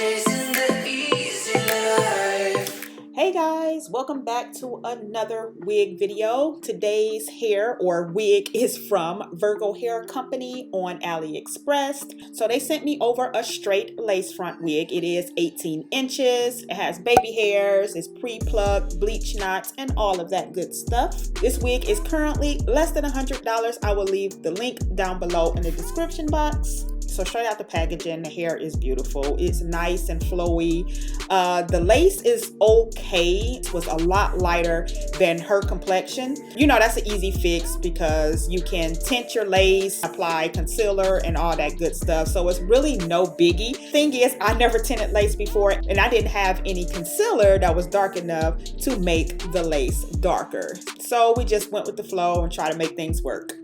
chasing the easy life. Hey guys, welcome back to another wig video. Today's hair or wig is from Virgo Hair Company on AliExpress. So they sent me over a straight lace front wig. It is 18 inches. It has baby hairs, it's pre-plucked, bleach knots, and all of that good stuff. This wig is currently less than $100. I will leave the link down below in the description box. So straight out the packaging, the hair is beautiful. It's nice and flowy. The lace is okay. It was a lot lighter than her complexion. You know, that's an easy fix because you can tint your lace, apply concealer and all that good stuff. So it's really no biggie. Thing is, I never tinted lace before and I didn't have any concealer that was dark enough to make the lace darker. So we just went with the flow and tried to make things work.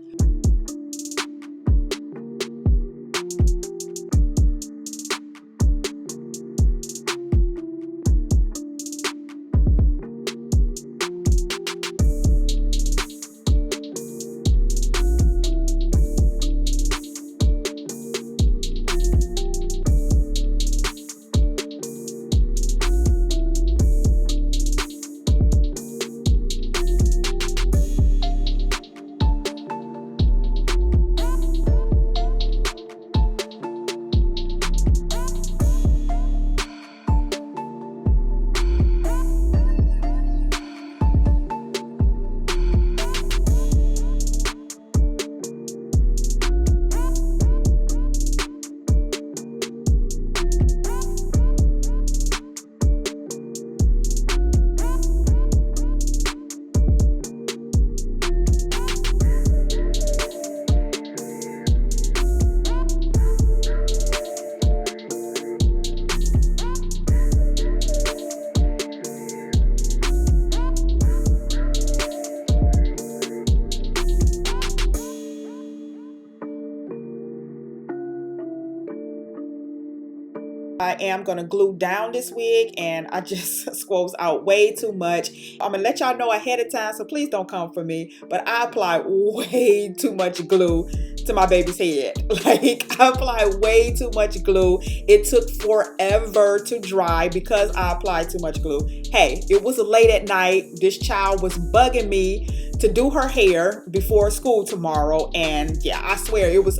I am going to glue down this wig and I just squoze out way too much. I'm going to let y'all know ahead of time, so please don't come for me. But I applied way too much glue to my baby's head. Like, I applied way too much glue. It took forever to dry because I applied too much glue. Hey, it was late at night. This child was bugging me to do her hair before school tomorrow. And yeah, I swear it was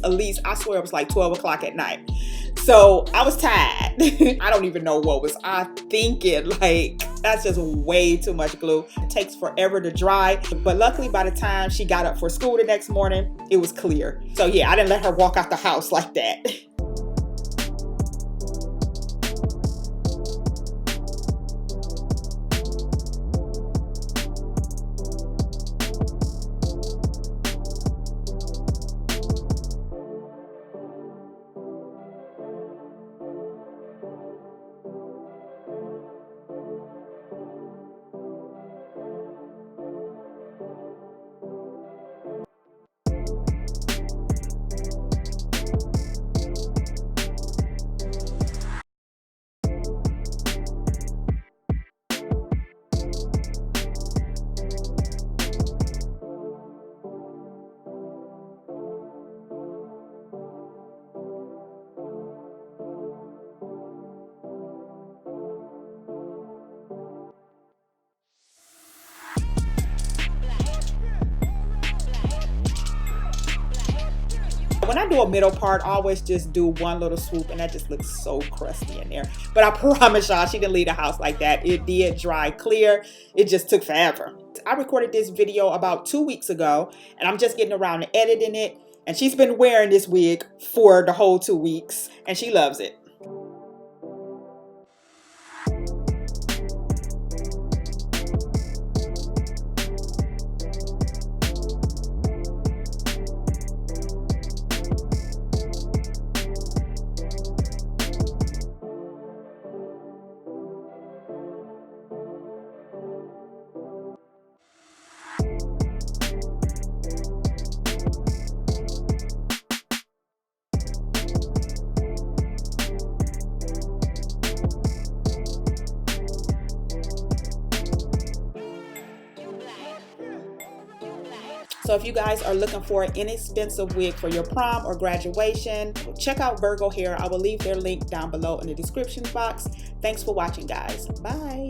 like 12 o'clock at night. So I was tired. I don't even know what was I thinking. Like, that's just way too much glue. It takes forever to dry. But luckily by the time she got up for school the next morning, it was clear. So yeah, I didn't let her walk out the house like that. When I do a middle part, I always just do one little swoop and that just looks so crusty in there. But I promise y'all, she didn't leave the house like that. It did dry clear. It just took forever. I recorded this video about 2 weeks ago and I'm just getting around to editing it. And she's been wearing this wig for the whole 2 weeks and she loves it. So if you guys are looking for an inexpensive wig for your prom or graduation, check out Virgo Hair. I will leave their link down below in the description box. Thanks for watching, guys. Bye.